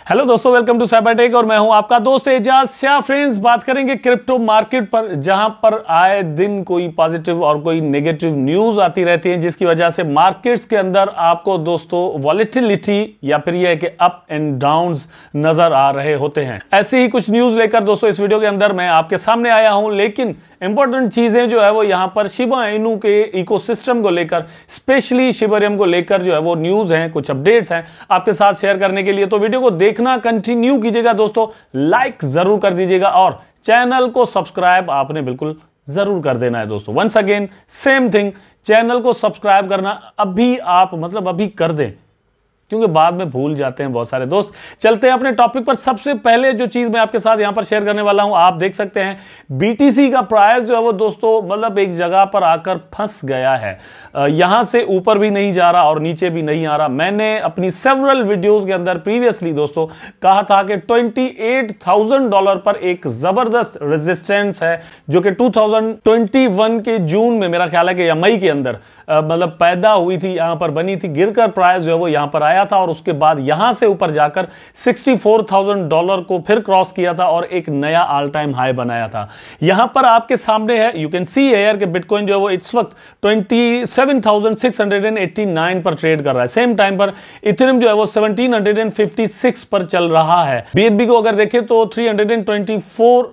Hello दोस्तों, welcome to Cybertech और मैं हूं आपका दोस्त एजाज शाह। फ्रेंड्स, बात करेंगे क्रिप्टो मार्केट पर, जहां पर आए दिन कोई पॉजिटिव और कोई नेगेटिव न्यूज आती रहती है, जिसकी वजह से मार्केट्स के अंदर आपको दोस्तों वॉलेटिलिटी या फिर यह है कि अप एंड डाउन्स नजर आ रहे होते हैं। ऐसी ही कुछ न्यूज लेकर दोस्तों इस वीडियो के अंदर मैं आपके सामने आया हूं, लेकिन इंपॉर्टेंट चीजें जो है वो यहां पर शिबा इनू के इकोसिस्टम को लेकर, स्पेशली शिबरियम को लेकर जो है वो न्यूज हैं, कुछ अपडेट्स हैं आपके साथ शेयर करने के लिए। तो वीडियो को देखना कंटिन्यू कीजिएगा दोस्तों, लाइक जरूर कर दीजिएगा और चैनल को सब्सक्राइब आपने बिल्कुल जरूर कर देना है दोस्तों। Once again same thing, channel को सब्सक्राइब करना अभी आप अभी कर दें, क्योंकि बाद में भूल जाते हैं बहुत सारे दोस्त। चलते हैं अपने टॉपिक पर। सबसे पहले जो चीज मैं आपके साथ यहां पर शेयर करने वाला हूं, आप देख सकते हैं बीटीसी का प्राइस जो है वो दोस्तों एक जगह पर आकर फंस गया है। यहां से ऊपर भी नहीं जा रहा और नीचे भी नहीं आ रहा। मैंने अपनी सेवरल वीडियोस के अंदर प्रीवियसली दोस्तों कहा था कि $28,000 पर एक जबरदस्त रेजिस्टेंस है, जो कि 2021 के जून में मेरा ख्याल है कि या मई के अंदर पैदा हुई थी, यहां पर बनी थी, गिरकर प्राइस जो है वो यहां पर आया था और उसके बाद यहां से ऊपर जाकर $64,000 को फिर क्रॉस किया था और एक नया ऑल टाइम हाई बनाया था। यहां पर आपके सामने है, यू कैन सी हियर कि बिटकॉइन जो है वो इस वक्त 27,689 पर ट्रेड कर रहा है। सेम टाइम पर इथेरियम जो है वो 1756 पर चल रहा है। बीएनबी को अगर देखें तो $324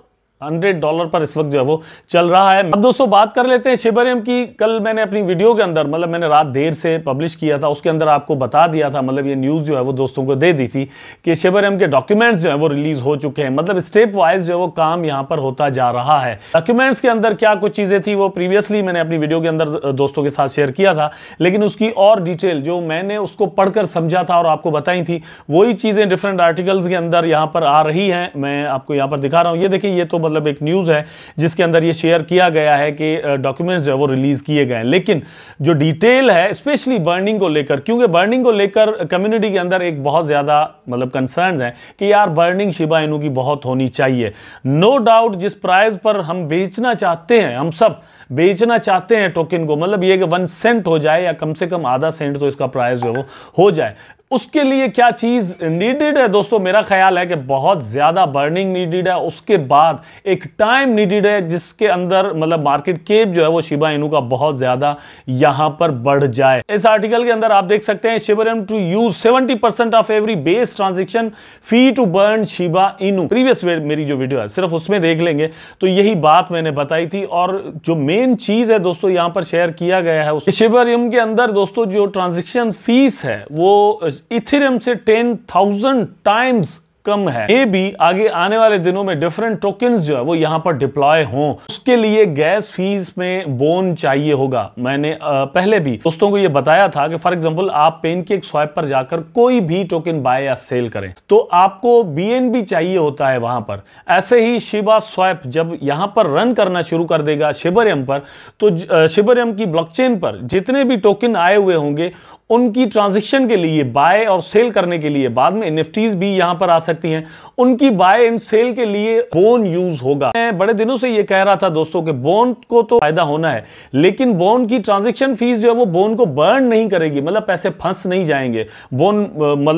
पर इस वक्त जो है वो चल रहा है। अब दोस्तों बात कर लेते हैं शिबरियम की। कल मैंने अपनी वीडियो के अंदर मैंने रात देर से पब्लिश किया था, उसके अंदर आपको बता दिया था, ये न्यूज जो है वो दोस्तों को दे दी थी कि शिबरियम के डॉक्यूमेंट्स जो है वो रिलीज हो चुके हैं। स्टेप वाइज जो है वो काम यहां पर होता जा रहा है। डॉक्यूमेंट्स के अंदर क्या कुछ चीजें थी वो प्रीवियसली मैंने अपनी वीडियो के अंदर दोस्तों के साथ शेयर किया था, लेकिन उसकी और डिटेल जो मैंने उसको पढ़कर समझा था और आपको बताई थी, वही चीजें डिफरेंट आर्टिकल्स के अंदर यहां पर आ रही हैं। मैं आपको यहां पर दिखा रहा हूं, ये देखिए, ये तो एक न्यूज है जिसके अंदर ये शेयर किया गया है कि डॉक्यूमेंट्स जो है वो रिलीज किए गए हैं। लेकिन जो डिटेल है स्पेशली बर्निंग को लेकर, क्योंकि बर्निंग को लेकर कम्युनिटी के अंदर एक बहुत ज्यादा कंसर्न्स हैं कि यार बर्निंग शिबा इनू की बहुत होनी चाहिए। नो डाउट जिस प्राइस पर हम बेचना चाहते हैं, हम सब बेचना चाहते हैं टोकन को, ये कि 1 सेंट हो जाए या कम से कम आधा सेंट तो इसका प्राइस जो है वो हो जाए। उसके लिए क्या चीज नीडेड है दोस्तों? मेरा ख्याल है कि बहुत ज्यादा बर्निंग नीडेड है, उसके बाद एक टाइम नीडेड है जिसके अंदर मार्केट कैप जो है वो शिबा इनू का बहुत ज्यादा यहां पर बढ़ जाए। इस आर्टिकल के अंदर आप देख सकते हैं Shibarium to use 70% of every base transaction fee to burn Shiba Inu. Previous मेरी जो वीडियो है सिर्फ उसमें देख लेंगे तो यही बात मैंने बताई थी। और जो मेन चीज है दोस्तों यहां पर शेयर किया गया है, शिबरियम के अंदर दोस्तों जो ट्रांजेक्शन फीस है वो इथेरियम से 10,000 टाइम्स कम है। ये भी आगे आने वाले दिनों में डिफरेंट टोकन्स जो है वो यहां पर डिप्लॉय हों, उसके लिए गैस फीस में बोन चाहिए होगा। मैंने पहले भी दोस्तों को ये बताया था कि फॉर एग्जांपल आप पेनकेक स्वाइप पर जाकर कोई भी टोकन बाय या सेल करें तो आपको बीएनबी चाहिए होता है वहां पर। ऐसे ही शिबा स्वाइप जब यहां पर रन करना शुरू कर देगा शिबरियम पर, तो शिबरियम की ब्लॉकचेन पर जितने भी टोकन आए हुए होंगे उनकी ट्रांजैक्शन के लिए, बाय और सेल करने के लिए, बाद में एनएफटीज भी यहां पर आ सकती हैं, उनकी बाय एंड सेल के लिए बोन यूज होगा। मैं बड़े दिनों से ये कह रहा था दोस्तों कि बोन को तो फायदा होना है, लेकिन बोन की ट्रांजैक्शन फीस जो है वो बोन को बर्न नहीं करेगी, पैसे फंस नहीं जाएंगे। बोन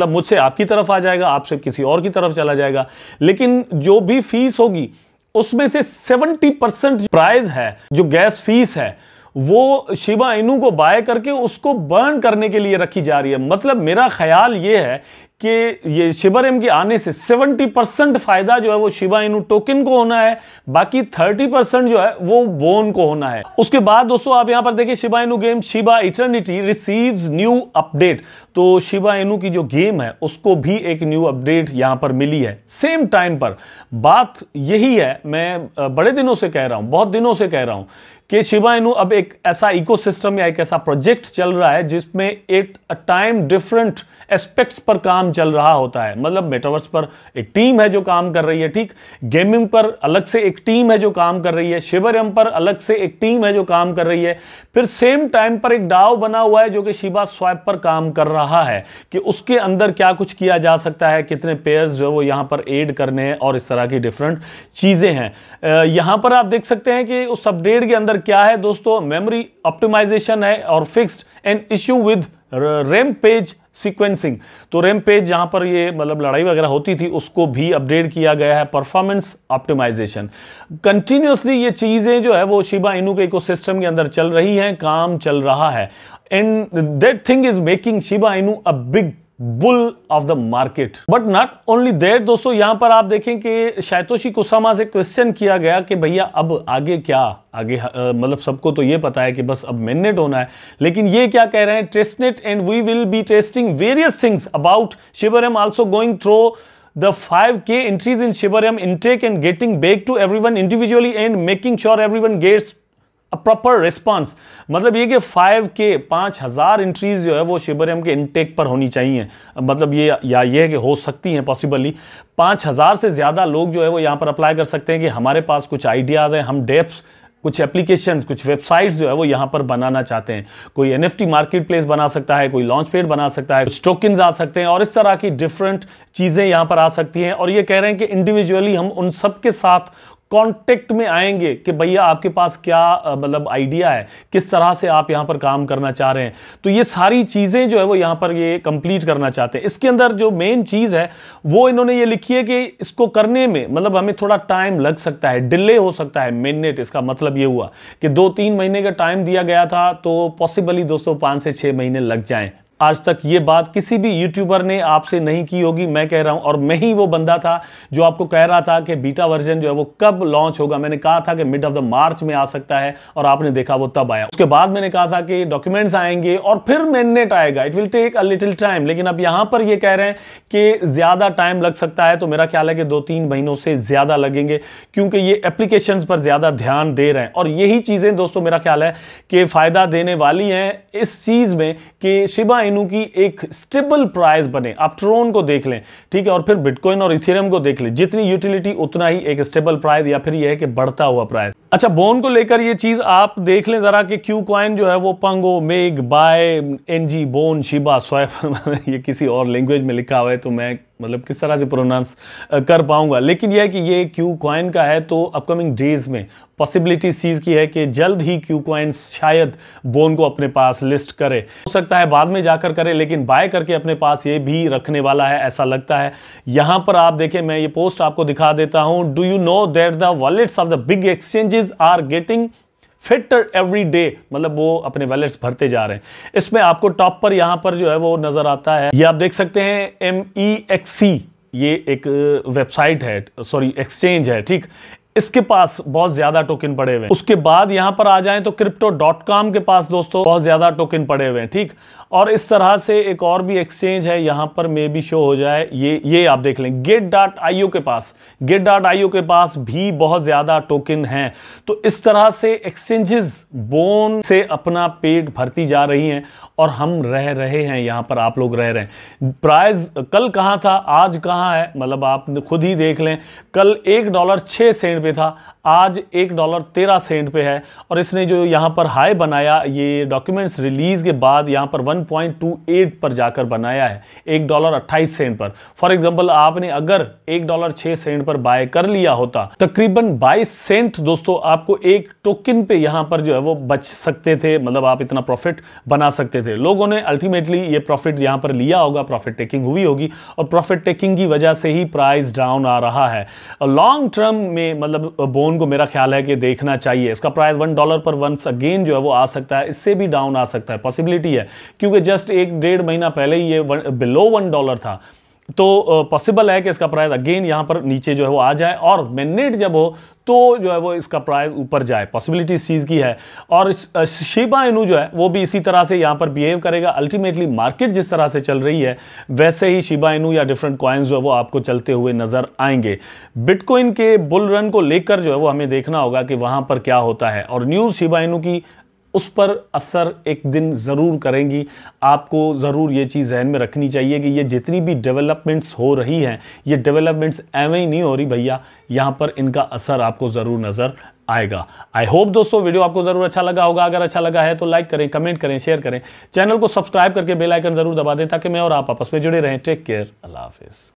मुझसे आपकी तरफ आ जाएगा, आपसे किसी और की तरफ चला जाएगा, लेकिन जो भी फीस होगी उसमें से 70% प्राइस है, जो गैस फीस है वो शिबा इनू को बाय करके उसको बर्न करने के लिए रखी जा रही है। मेरा ख्याल ये है कि ये शिबरियम के आने से 70% फायदा जो है वो शिबा इनू टोकन को होना है, बाकी 30% जो है वो बोन को होना है। उसके बाद दोस्तों आप यहां पर देखिए Shiba Inu game Shiba eternity receives new update. तो शिबा इनू की जो गेम है उसको भी एक न्यू अपडेट यहां पर मिली है सेम टाइम पर। बात यही है, मैं बड़े दिनों से कह रहा हूं, बहुत दिनों से कह रहा हूं कि शिबा इनू अब एक ऐसा इकोसिस्टम या एक ऐसा प्रोजेक्ट चल रहा है जिसमें at a time different aspects पर काम चल रहा होता है। मेटावर्स पर एक टीम है जो काम कर रही है, ठीक, गेमिंग पर अलग से एक टीम है जो काम कर रही है, शिबरियम पर अलग से एक टीम है जो काम कर रही है, फिर सेम टाइम पर एक डाओ बना हुआ है जो कि शिबा स्वाइप पर काम कर रहा है कि उसके अंदर क्या कुछ किया जा सकता है, कितने पेयर्स जो है वो यहां पर ऐड करने हैं और इस तरह की डिफरेंट चीजें हैं। यहां पर आप देख सकते हैं कि उस अपडेट के अंदर क्या है दोस्तों, मेमोरी ऑप्टिमाइजेशन है और fixed an issue with rampage sequencing. तो रैम्पेज जहां पर ये मतलब लड़ाई वगैरह होती थी उसको भी अपडेट किया गया है। परफॉर्मेंस ऑप्टिमाइजेशन, कंटिन्यूसली ये चीजें जो है वो शिबा इनू के इकोसिस्टम के अंदर चल रही हैं, काम चल रहा है, and that thing is making Shiba Inu a big bull of the market. But not only that दोस्तों, यहां पर आप देखें कि शाइतोशी कुसामा से क्वेश्चन किया गया कि भैया अब आगे क्या, आगे मतलब सबको तो ये पता है कि बस अब मेननेट होना है, लेकिन ये क्या कह रहे हैं, testnet and we will be testing various things about Shibarium, also going through the 5K entries in Shibarium intake and getting back to everyone individually and making sure everyone gets a proper response। मतलब ये कि 5K 5000 entries जो है वो शिबरियम के intake पर होनी चाहिए। मतलब ये या ये है कि हो सकती हैं पॉसिबली 5000 से ज़्यादा लोग जो है वो यहाँ पर अप्लाई कर सकते हैं कि हमारे पास कुछ आइडियाज़ हैं, हम डेप्स कुछ एप्लीकेशन, कुछ वेबसाइट्स जो है वो यहां पर बनाना चाहते हैं। कोई एनएफटी मार्केट प्लेस बना सकता है, कोई लॉन्च पैड बना सकता है, कुछ टोकन्स आ सकते हैं और इस तरह की डिफरेंट चीजें यहां पर आ सकती हैं। और ये कह रहे हैं कि इंडिविजुअली हम उन सब के साथ कांटेक्ट में आएंगे कि भैया आपके पास क्या मतलब आइडिया है, किस तरह से आप यहां पर काम करना चाह रहे हैं। तो ये सारी चीजें जो है वो यहां पर ये कंप्लीट करना चाहते हैं। इसके अंदर जो मेन चीज है वो इन्होंने ये लिखी है कि इसको करने में मतलब हमें थोड़ा टाइम लग सकता है, डिले हो सकता है मेननेट। इसका मतलब ये हुआ कि 2-3 महीने का टाइम दिया गया था, तो पॉसिबली दोस्तों 5 से 6 महीने लग जाएं। आज तक ये बात किसी भी यूट्यूबर ने आपसे नहीं की होगी, मैं कह रहा हूं, और मैं ही वो बंदा था जो आपको कह रहा था कि बीटा वर्जन जो है वो कब लॉन्च होगा। मैंने कहा था कि मिड ऑफ द मार्च में आ सकता है और आपने देखा वो तब आया। उसके बाद मैंने कहा था कि डॉक्यूमेंट्स आएंगे और फिर मेननेट आएगा, it will take a little time. लेकिन अब यहां पर ये कह रहे हैं कि ज्यादा टाइम लग सकता है, तो मेरा ख्याल है कि 2-3 महीनों से ज्यादा लगेंगे, क्योंकि ये एप्लीकेशंस पर ज्यादा ध्यान दे रहे हैं। और यही चीजें दोस्तों मेरा ख्याल है कि फायदा देने वाली हैं इस चीज में कि शिबा इनू की एक स्टेबल प्राइस बने। आप ट्रोन को देख लें, ठीक है, और फिर बिटकॉइन और इथेरियम को देख लें, जितनी यूटिलिटी उतना ही एक स्टेबल प्राइस, या फिर यह है कि बढ़ता हुआ प्राइस। अच्छा, बोन को लेकर ये चीज आप देख लें जरा कि क्यू कॉइन जो है वो पंगो, मेग, बाय, एनजी, बोन, शिबा, स्वैप ये किसी और लैंग्वेज में लिखा हुआ है तो मैं मतलब किस तरह से प्रोनाउंस कर पाऊंगा, लेकिन यह है कि ये क्यू कॉइन का है। तो अपकमिंग डेज में पॉसिबिलिटी इस चीज की है कि जल्द ही क्यू कॉइन शायद बोन को अपने पास लिस्ट करे, हो सकता है बाद में जाकर करे, लेकिन बाय करके अपने पास ये भी रखने वाला है ऐसा लगता है। यहां पर आप देखें, मैं ये पोस्ट आपको दिखा देता हूं। Do you know that the wallets of the big exchanges are getting fitter every day, मतलब वो अपने वैलेट्स भरते जा रहे हैं। इसमें आपको टॉप पर यहां पर जो है वो नजर आता है, ये आप देख सकते हैं MEXC, ये एक वेबसाइट है, सॉरी एक्सचेंज है, ठीक। इसके पास बहुत ज्यादा टोकन पड़े हुए हैं। उसके बाद यहां पर आ जाएं तो crypto.com के पास दोस्तों बहुत ज्यादा टोकन पड़े हुए हैं, ठीक। और इस तरह से एक और भी एक्सचेंज है, यहां पर मे भी शो हो जाए, ये आप देख लें, get.io के पास भी बहुत ज्यादा टोकन हैं। तो इस तरह से एक्सचेंजेस बोन से अपना पेट भरती जा रही हैं और हम रह रहे हैं, यहां पर आप लोग रह रहे हैं। प्राइस कल कहां था, आज कहां है, मतलब आप खुद ही देख लें। कल $1.06 पे था, आज $1.13 पे है। और इसने जो यहां पर हाई बनाया, ये डॉक्यूमेंट्स रिलीज के बाद यहां पर 1.28 पर जाकर बनाया है, $1.28 पर। फॉर एग्जांपल आपने अगर $1.06 पर बाय कर लिया होता, तकरीबन 22 सेंट दोस्तों आपको एक टोकन पे यहां पर जो है वो बच सकते थे, मतलब आप इतना प्रॉफिट बना सकते थे। लोगों ने अल्टीमेटली ये प्रॉफिट यहां पर लिया होगा, प्रॉफिट टेकिंग हुई होगी, और प्रॉफिट टेकिंग की वजह से ही प्राइस डाउन आ रहा है। लॉन्ग टर्म में मतलब बोन को मेरा ख्याल है कि देखना चाहिए। इसका प्राइस $1 पर वंस अगेन जो है वो आ सकता है, इससे भी डाउन आ सकता है, पॉसिबिलिटी है, क्योंकि जस्ट 1-1.5 महीना पहले ही ये बिलो $1 था। तो पॉसिबल है कि इसका प्राइस अगेन यहां पर नीचे जो है वो आ जाए, और मेननेट जब हो तो जो है वो इसका प्राइस ऊपर जाए, पॉसिबिलिटी इस चीज़ की है। और शिबा इनू जो है वो भी इसी तरह से यहाँ पर बिहेव करेगा। अल्टीमेटली मार्केट जिस तरह से चल रही है वैसे ही शिबा इनू या डिफरेंट कॉइन्स जो है वो आपको चलते हुए नजर आएंगे। बिटकॉइन के बुल रन को लेकर जो है वो हमें देखना होगा कि वहाँ पर क्या होता है, और न्यूज़ शिबा इनू की उस पर असर एक दिन ज़रूर करेंगी। आपको ज़रूर ये चीज़ ध्यान में रखनी चाहिए कि ये जितनी भी डेवलपमेंट्स हो रही हैं, ये डेवलपमेंट्स एवं ही नहीं हो रही भैया, यहाँ पर इनका असर आपको ज़रूर नज़र आएगा। आई होप दोस्तों वीडियो आपको ज़रूर अच्छा लगा होगा। अगर अच्छा लगा है तो लाइक करें, कमेंट करें, शेयर करें, चैनल को सब्सक्राइब करके बेल आइकन ज़रूर दबा दें ताकि मैं और आप आपस में जुड़े रहें। टेक केयर, अल्लाह हाफिज़।